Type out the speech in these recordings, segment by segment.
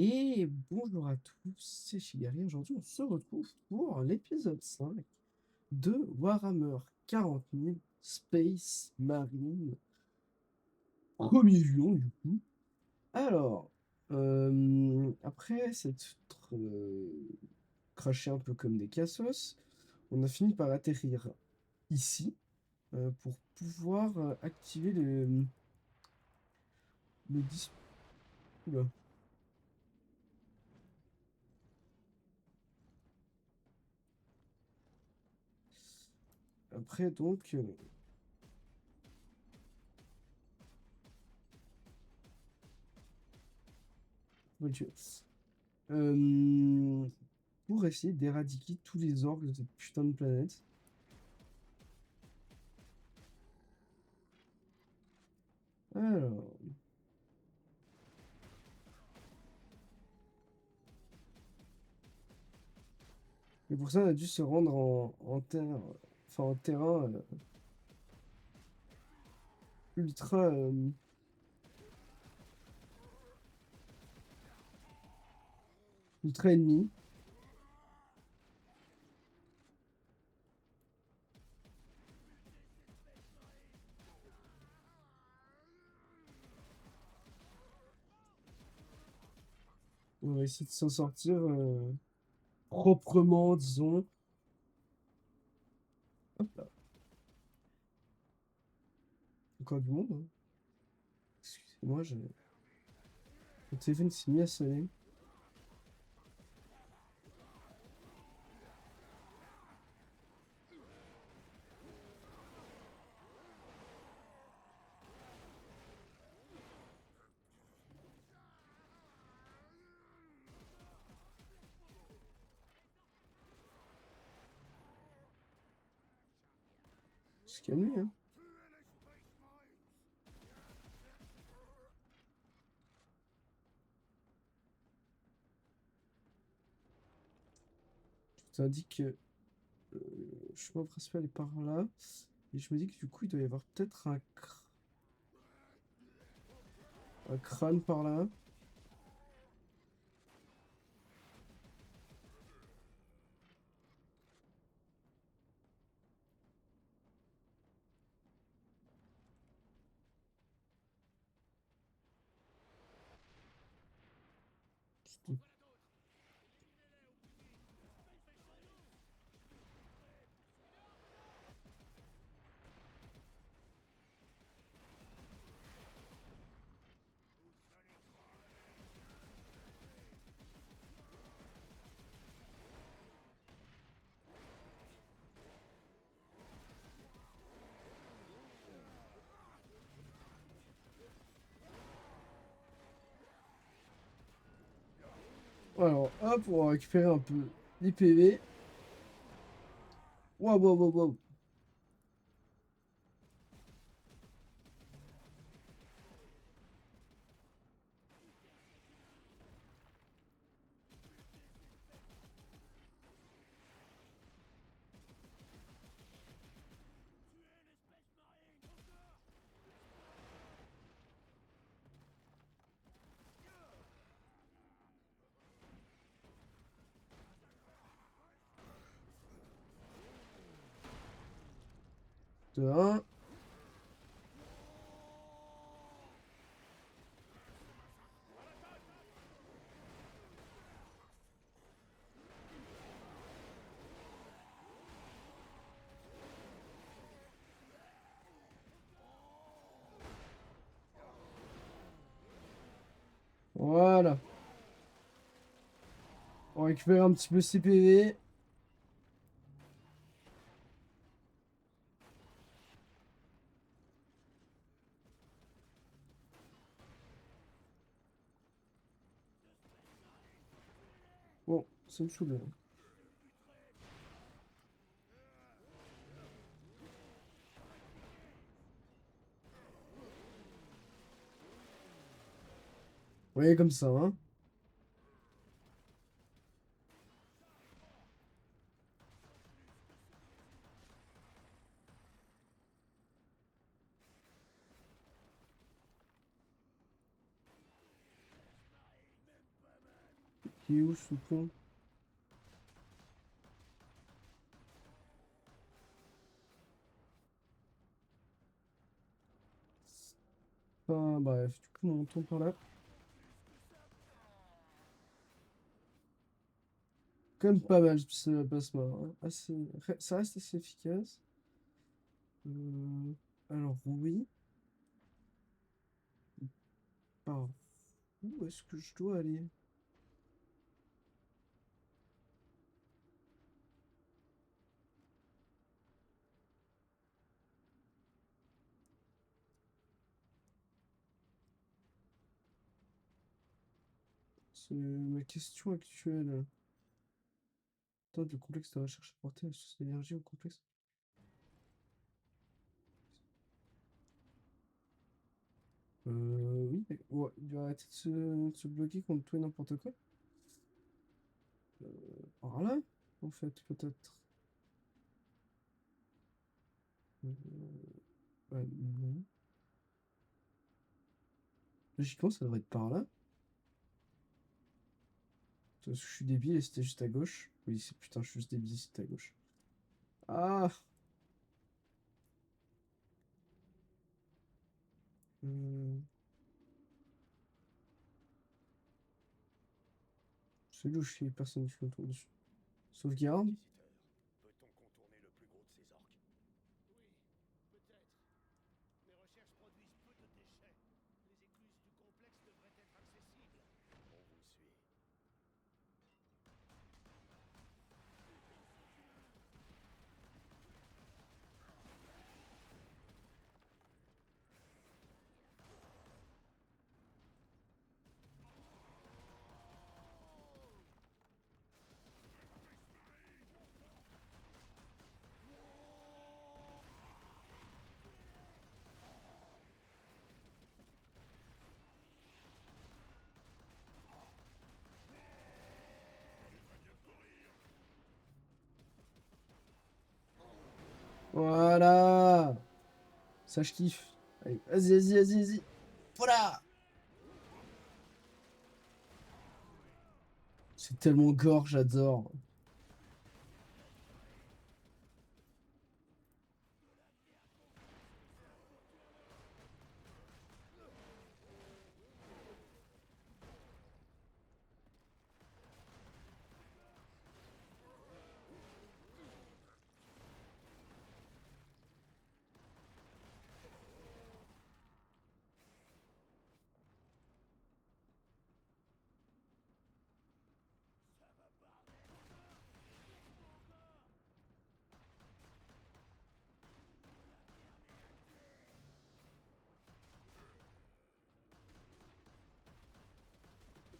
Et bonjour à tous, c'est Chigari. Aujourd'hui, on se retrouve pour l'épisode 5 de Warhammer 40 000 Space Marine, premier lion du coup. Alors, après s'être craché un peu comme des cassos, on a fini par atterrir ici pour pouvoir activer le dis... Oula. Après donc... mon Dieu. Euh, pour essayer d'éradiquer tous les orques de cette putain de planète. Alors, et pour ça, on a dû se rendre en terre, enfin en terrain ultra, ultra ennemi. On va essayer de s'en sortir proprement, disons. Hop là, encore du monde, hein. Excusez-moi, mon téléphone s'est mis à sonner. Se calmer, hein. Tout indique que le chemin principal est par là. Et je me dis que du coup, il doit y avoir peut-être un crâne par là. Alors, hop, on va récupérer un peu les PV. Waouh, waouh, waouh, waouh. De un. Voilà. On récupère un petit peu ses PV. Bon, ça me saoule, hein. Vous voyez comme ça, hein. Il est où ce pont? Enfin, bref, du coup, montons par là. Quand même pas mal ce plasma, hein. Ça reste assez efficace. Euh, alors, oui. Par où est-ce que je dois aller? C'est ma question actuelle. Attends, le complexe de recherche apporté à la source d'énergie au complexe. Oui, mais ouais, il doit arrêter de se bloquer contre tout et n'importe quoi. Par là, en fait, peut-être. Non. Logiquement, ça devrait être par là. Parce que je suis débile et c'était juste à gauche. Oui, c'est putain, je suis juste débile, c'était à gauche. Ah! euh, c'est louche, il y a personne qui contourne dessus. Sauvegarde. Peut-on contourner le plus gros de ces orques? Oui, peut-être. Mes recherches produisent peu de déchets. Les écluses du complexe devraient être accessibles. On vous suit. Voilà! Ça, je kiffe. Allez, vas-y. Voilà! C'est tellement gore, j'adore.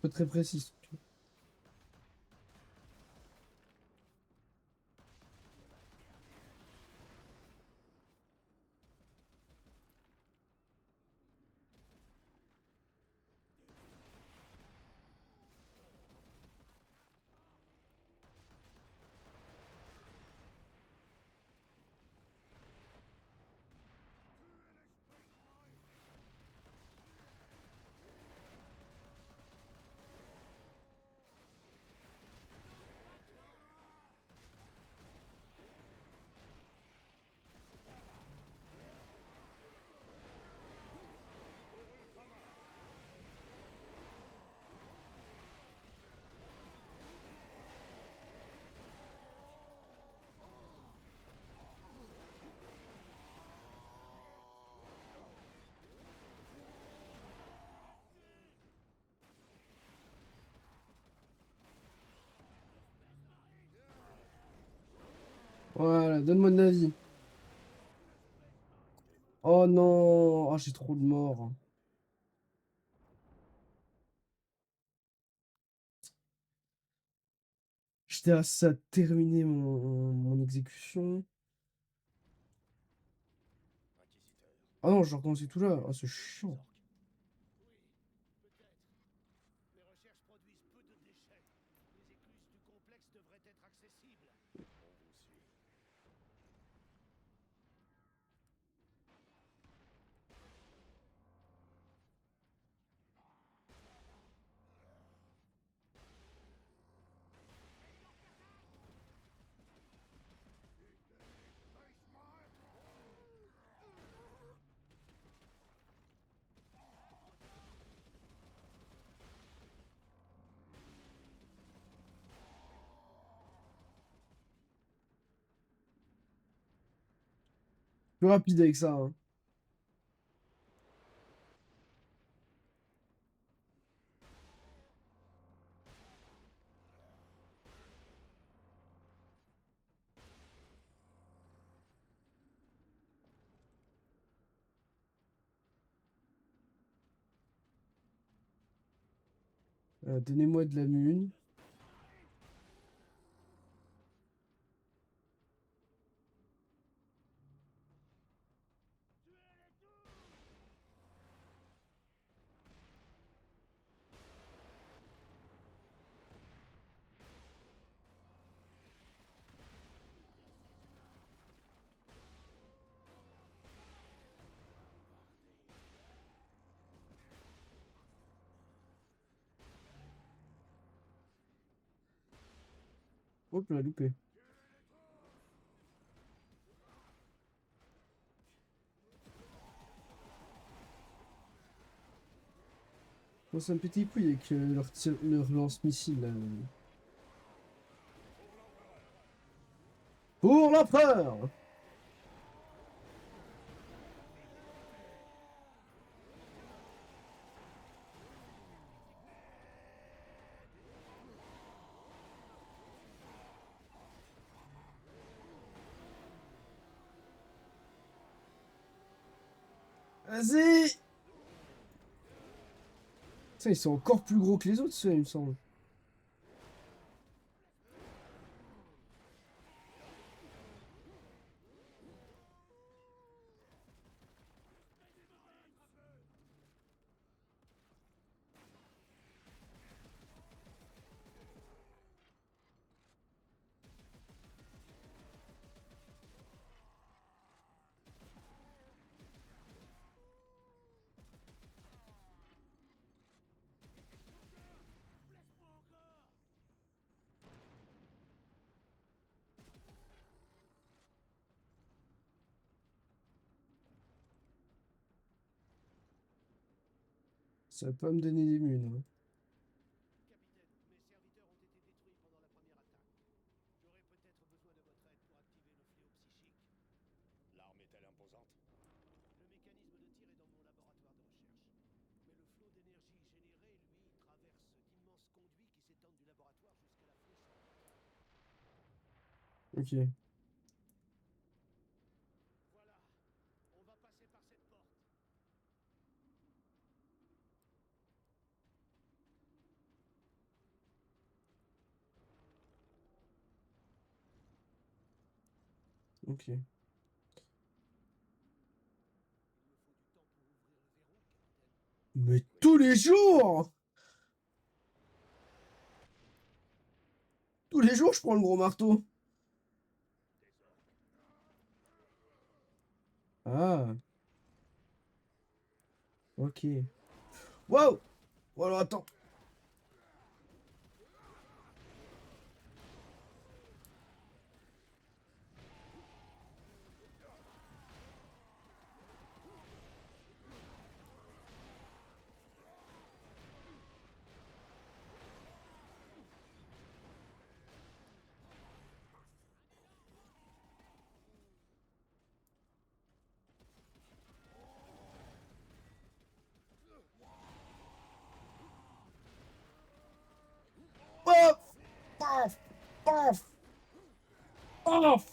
Pas très précis. Voilà, donne-moi de la vie. Oh non! Oh, j'ai trop de morts. J'étais à ça de terminer mon exécution. Inquisiteur. Ah non, j'ai recommencé tout là. Ah, c'est chiant. Oui, peut-être. Mes recherches produisent peu de déchets. Les écluses du complexe devraient être accessibles. On vous suit. Plus rapide avec ça, hein. Donnez-moi de la mune. Hop là, loupé. Bon, c'est un petit couille avec leur lance-missile là. Pour l'empereur! Vas-y! Ça, ils sont encore plus gros que les autres, ceux il me semble. Ça va pas me donner des munes, hein. Capitaine, mes serviteurs ont été détruits pendant la première attaque. J'aurais peut-être besoin de votre aide pour activer le fléau psychique. L'arme est-elle imposante? Le mécanisme de tir est dans mon laboratoire de recherche. Mais le flot d'énergie généré, lui, traverse d'immenses conduits qui s'étendent du laboratoire jusqu'à la flèche orbitale. Ok. Voilà, on va passer par cette porte. Ok. Il me faut du temps pour ouvrir le verrou, capitaine. Mais tous les jours! Tous les jours, je prends le gros marteau. Ah, ok. Wow! Bon, alors attends. Paf! Paf! Paf! Paf!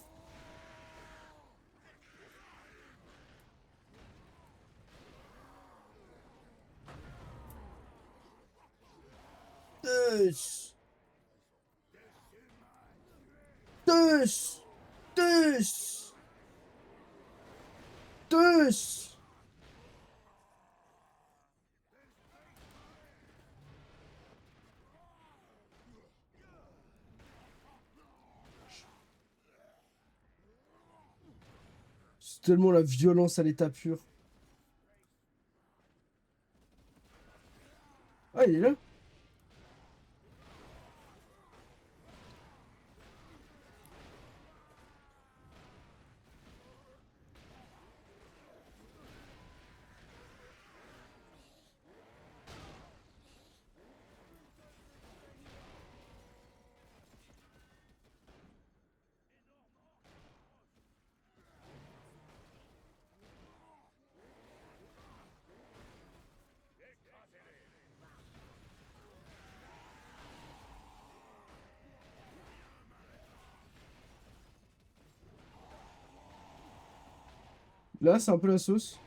Tous! Tous! Tous! Tous! C'est tellement la violence à l'état pur. Ah, il est là? Là, c'est un peu la sauce.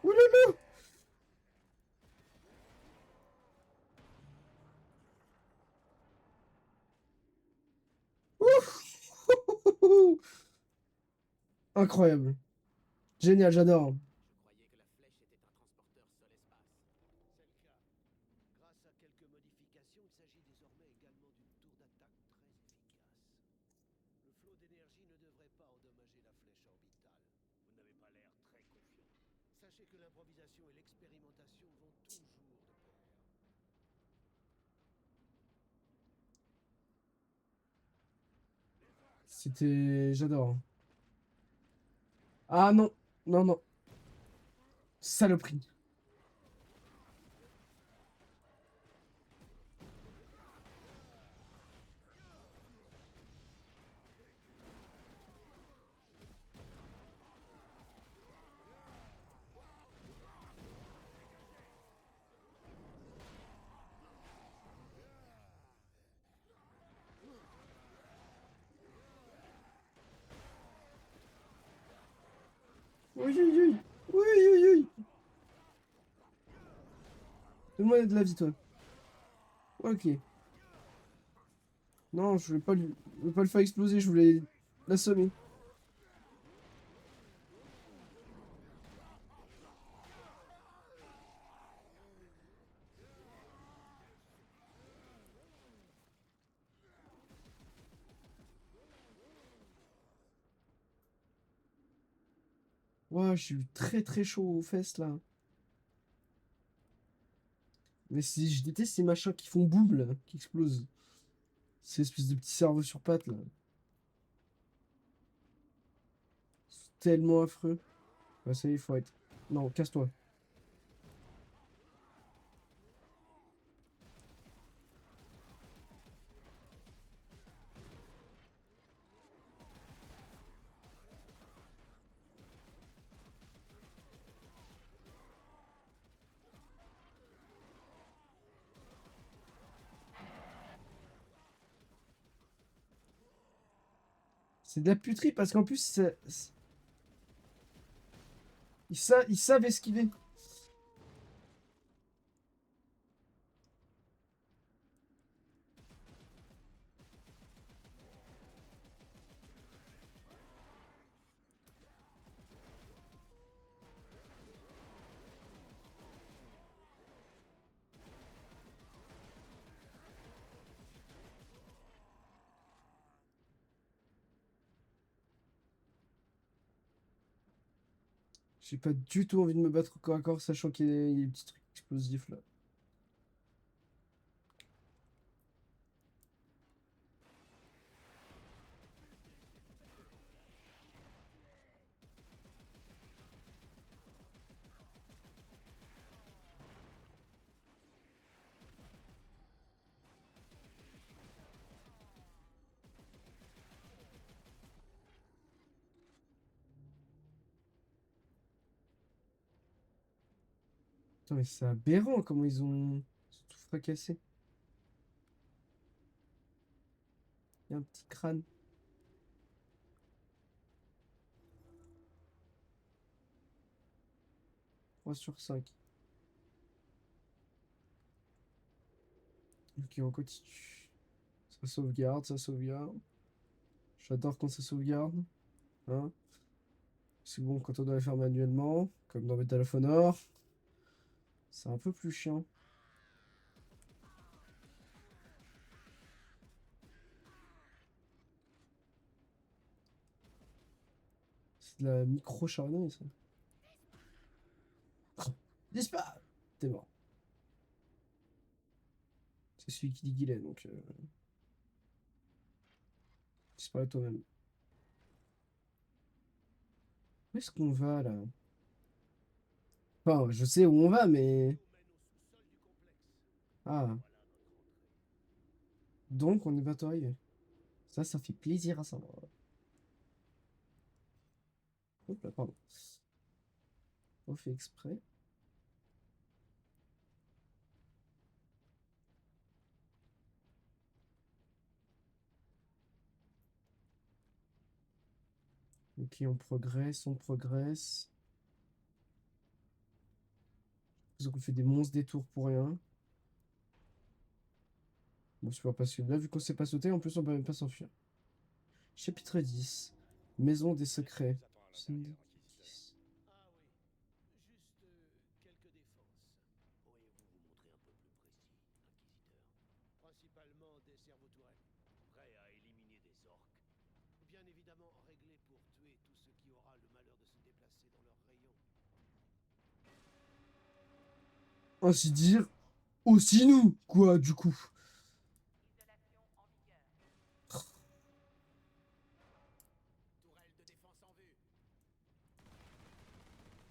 Oulala! Ouh. Incroyable. Génial, j'adore. Grâce à quelques modifications, il s'agit désormais également d'une tour d'attaque très efficace. Le flot d'énergie ne devrait pas endommager la flèche orbitale. Vous n'avez pas l'air très confiant. Sachez que l'improvisation et l'expérimentation vont toujours de pair. C'était... J'adore. Ah non. Non, non. Saloperie. Oui, oui, oui. Oui, oui, oui. Donne-moi de la vie, toi. Ok. Non, je voulais pas le faire exploser, je voulais l'assommer. Ouah, j'ai eu très très chaud aux fesses là. Mais je déteste ces machins qui font boum là, qui explosent. Ces espèces de petits cerveaux sur pattes là. C'est tellement affreux. Ouais, ça y est, il faut être. Non, casse-toi. C'est de la puterie parce qu'en plus, ils savent esquiver. J'ai pas du tout envie de me battre au corps à corps, sachant qu'il y a des petits trucs explosifs là. Putain, mais c'est aberrant comment ils ont tout fracassé. Il y a un petit crâne. 3/5. Ok, on continue. Ça sauvegarde, ça sauvegarde. J'adore quand ça sauvegarde. Hein. C'est bon quand on doit le faire manuellement, comme dans Metal of Honor. C'est un peu plus chiant. C'est de la micro-charnerie, ça. Disparaît! T'es mort. C'est celui qui dit qu'il est, donc... Disparaît toi-même. Où est-ce qu'on va, là? Enfin, je sais où on va, mais... Ah, donc on est bientôt arrivé. Ça fait plaisir à savoir. Hop là, pardon. On fait exprès. Ok, on progresse, on progresse. Donc on fait des monstres détours pour rien. Bon, super, parce que là, vu qu'on sait pas sauter, en plus, on peut même pas s'enfuir. Chapitre 10. Maison des secrets. Vous attend à l'intérieur, inquisiteur. Ah oui. Juste quelques défenses. Pourriez-vous vous montrer un peu plus précis, inquisiteur? Principalement des cerveaux-tourelles. Prêts à éliminer des orques. Bien évidemment réglés pour tuer tous ceux qui aura le malheur de se déplacer dans leurs rayons. Ainsi dire, aussi nous, quoi, du coup. Tourelle de défense en vue.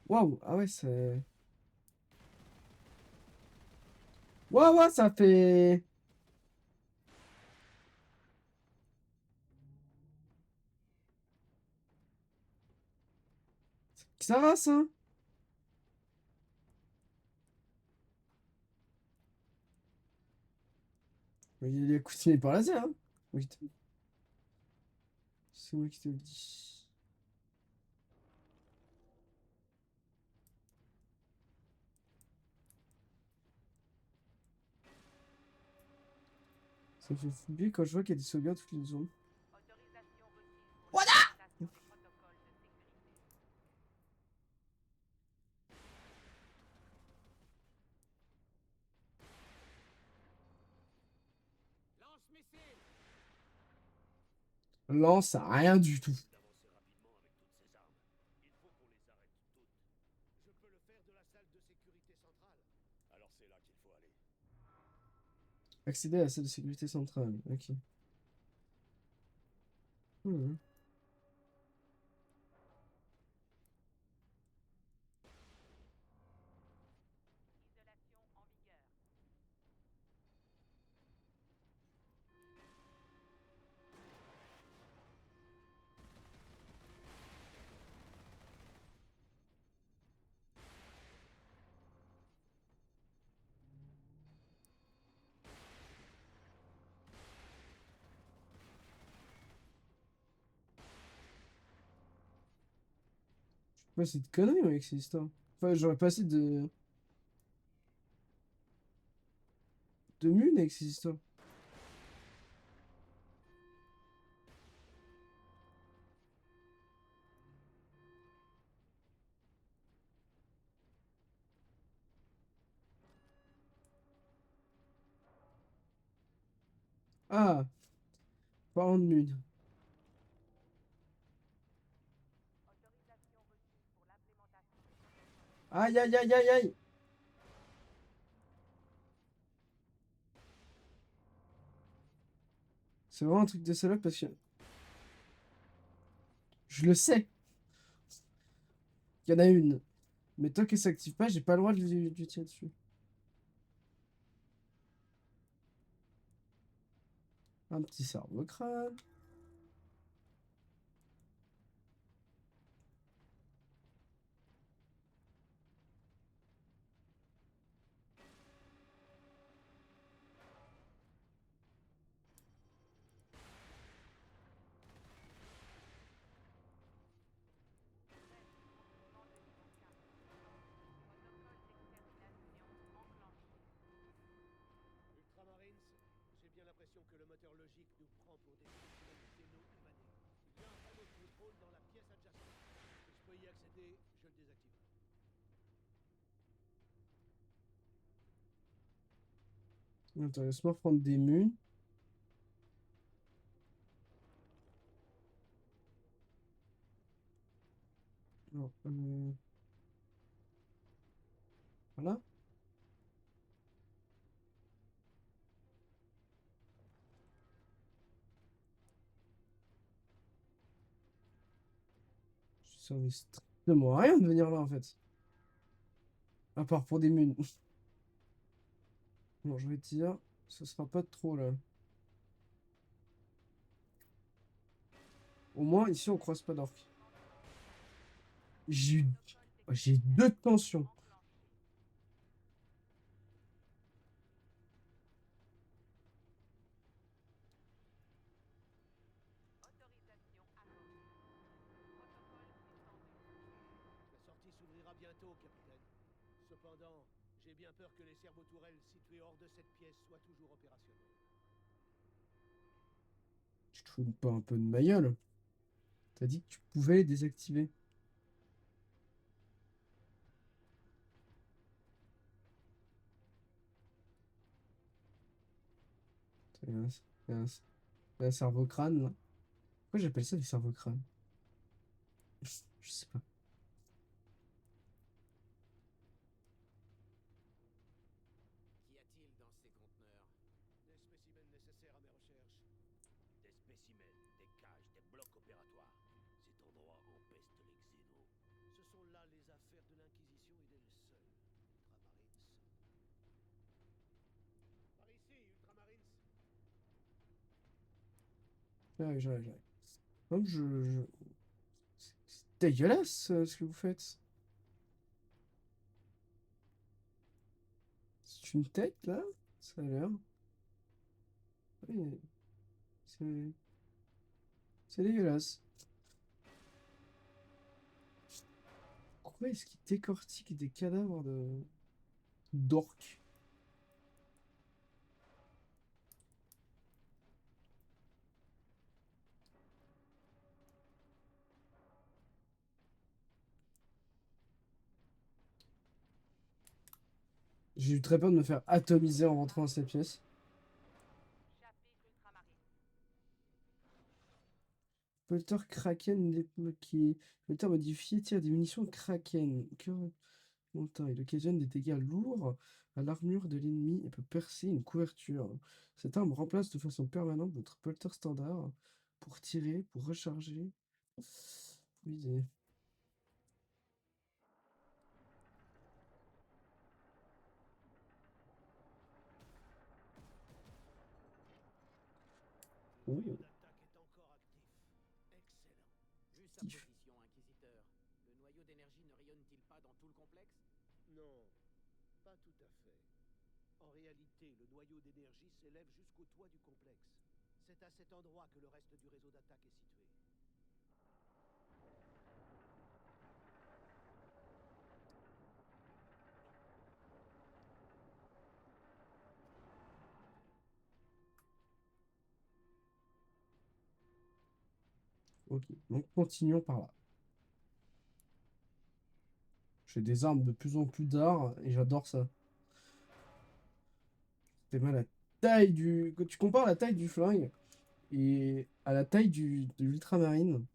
Waouh, ah ouais, c'est... Waouh, ouais, ça fait... Ça va, ça? Il est coutumier par laser, hein? Oui, c'est moi qui te le dis. Ça me fait flipper quand je vois qu'il y a des sauvegardes toutes les zones. Lance-missile. Lance, rien du tout. D'avancer rapidement avec toutes ces armes. Il faut qu'on les arrête toutes. Je peux le faire de la salle de sécurité centrale. Alors c'est là qu'il faut aller. Accéder à la salle de sécurité centrale. Ok. Hmm. Ouais, c'est de conneries avec ces histoires. Enfin, j'aurais pas assez de munes avec ces histoires. Ah, parlons de munes. Aïe, aïe, aïe, aïe, aïe. C'est vraiment un truc de salope parce que je le sais. Il y en a une. Mais tant qu'elle s'active pas, j'ai pas le droit de lui tirer dessus. Un petit cerveau crâne. Ultramarines, j'ai bien l'impression que le moteur logique nous prend pour des spécimens xéno-humanés. Il y a un panneau de contrôle dans la pièce adjacente. Si je peux y accéder, je le désactiverai. Attends, laisse-moi prendre des munes. Non, voilà. Ça servait strictement à rien de venir là en fait. À part pour des munes. Bon, je vais dire, ce sera pas trop là. Au moins, ici, on croise pas d'orques. J'ai eu... J'ai 2 tensions. La sortie s'ouvrira bientôt, capitaine. Cependant, j'ai bien peur que les servotourelles situées hors de cette pièce soient toujours opérationnelles. Tu te fous pas un peu de ma gueule? T'as dit que tu pouvais les désactiver. C'est un cerveau-crâne, là. Pourquoi j'appelle ça des cerveaux-crânes? Je sais pas. Qu'y a-t-il dans ces conteneurs? Des spécimens nécessaires à mes recherches. Des spécimens, des cages, des blocs opératoires. Cet endroit empeste les xénos. Ce sont là les affaires de l'Inquisition, il est le seul. Ultramarines. Par ici, Ultramarines. J'arrive. Comme c'est dégueulasse ce que vous faites. C'est une tête là? Ça a l'air. Oui, c'est c'est dégueulasse. Pourquoi est-ce qu'il décortique des cadavres de d'orques? J'ai eu très peur de me faire atomiser en rentrant dans cette pièce. Chapitre ultramarine. Polter Kraken débloqué. Polter modifié tire des munitions Kraken. Cœur montant. Il occasionne des dégâts lourds à l'armure de l'ennemi et peut percer une couverture. Cette arme remplace de façon permanente votre Polter standard pour tirer, pour recharger. Oui, Le oh, noyau d'attaque est encore actif. Excellent. Vu sa kiff. position, Inquisiteur, le noyau d'énergie ne rayonne-t-il pas dans tout le complexe? Non, pas tout à fait. En réalité, le noyau d'énergie s'élève jusqu'au toit du complexe. C'est à cet endroit que le reste du réseau d'attaque est situé. Ok, donc continuons par là. J'ai des armes de plus en plus d'art et j'adore ça. C'est mal la taille du. Quand tu compares la taille du flingue et à la taille de l'ultramarine,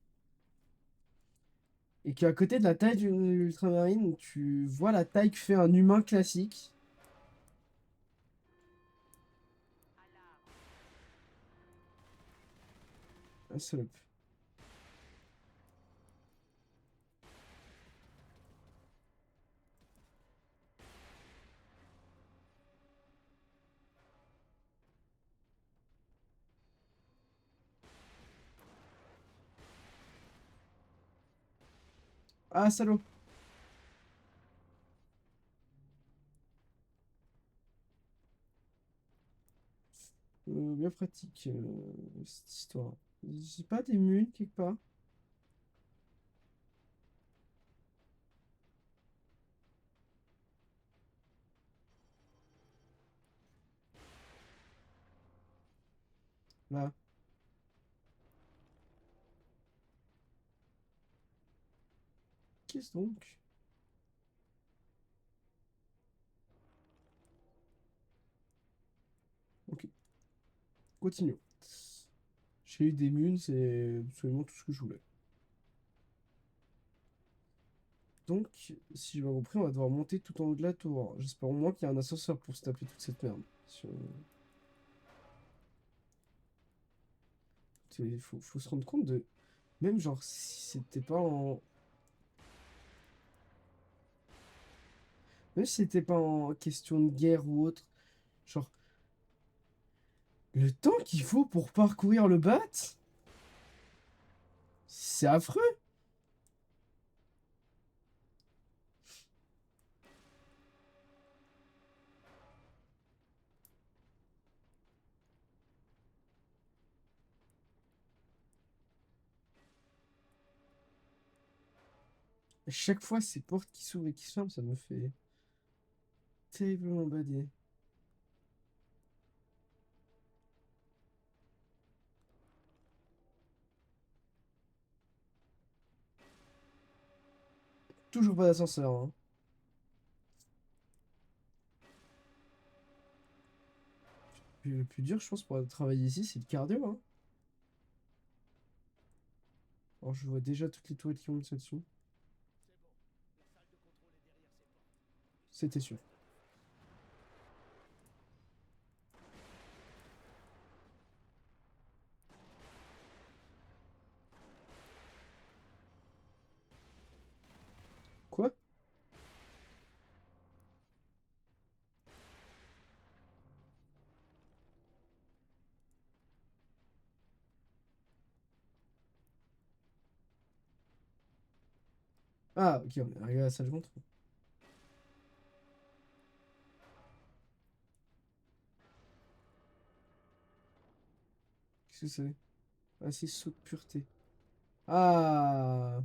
et qu'à côté de la taille d'une ultramarine, tu vois la taille que fait un humain classique. Alarme. Un salope. Ah, salaud! Bien pratique, cette histoire. J'ai pas des mules quelque part? Là. Qu'est-ce donc? Ok, continuons. J'ai eu des mules, c'est absolument tout ce que je voulais. Donc, si j'ai bien compris, on va devoir monter tout en haut de la tour. J'espère au moins qu'il y a un ascenseur pour se taper toute cette merde. Faut se rendre compte de... Même genre, si c'était pas en... Même si c'était pas en question de guerre ou autre, genre, le temps qu'il faut pour parcourir le bat, c'est affreux. À chaque fois, ces portes qui s'ouvrent et qui se ferment, ça me fait terriblement bader. Toujours pas d'ascenseur, hein. Le plus dur, je pense, pour travailler ici, c'est le cardio, hein. Alors, je vois déjà toutes les toilettes qui montent là-dessous. C'était sûr. Quoi? Ah, ok, on est arrivé à la salle de contrôle. Qu'est-ce que c'est? Ah, c'est saut de pureté. Ah!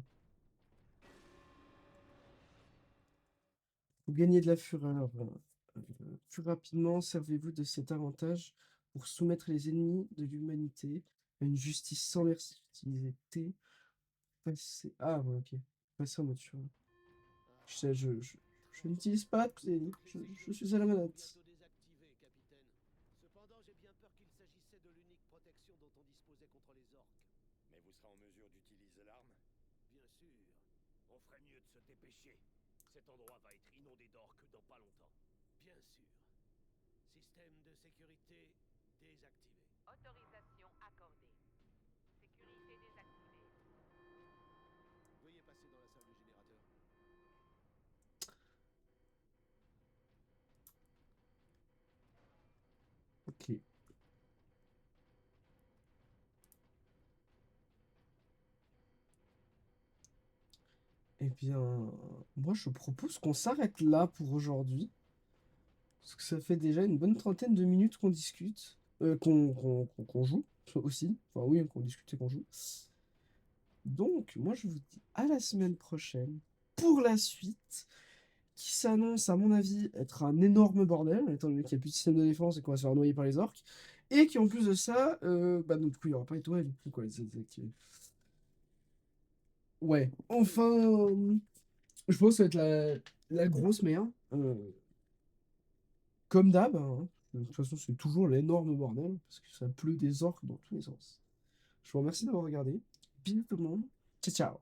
Vous gagnez de la fureur. Plus rapidement, servez-vous de cet avantage pour soumettre les ennemis de l'humanité à une justice sans mercilité. Ah, ouais, ok. Passez en mode fureur. Je n'utilise pas je suis à la manette. Bientôt désactivé, capitaine. Cependant, j'ai bien peur qu'il s'agissait de l'unique protection dont on disposait contre les orques. Mais vous serez en mesure d'utiliser l'arme? Bien sûr. On ferait mieux de se dépêcher. Cet endroit va être inondé d'orques dans pas longtemps. Bien sûr. Système de sécurité désactivé. Autorisation accordée. Sécurité désactivée. Veuillez passer dans la salle du générateur. Ok. Eh bien, moi je propose qu'on s'arrête là pour aujourd'hui. Parce que ça fait déjà une bonne trentaine de minutes qu'on discute. Qu'on joue aussi. Enfin oui, qu'on discute et qu'on joue. Donc, moi je vous dis à la semaine prochaine pour la suite. Qui s'annonce, à mon avis, être un énorme bordel, étant donné qu'il n'y a plus de système de défense et qu'on va se faire noyer par les orques. Et qui en plus de ça, bah donc du coup il n'y aura pas étoile, du coup quoi, les désactiver. Ouais, enfin, je pense que ça va être la grosse merde. Comme d'hab, hein. De toute façon, c'est toujours l'énorme bordel, parce que ça pleut des orques dans tous les sens. Je vous remercie d'avoir regardé. Bisous tout le monde. Ciao, ciao.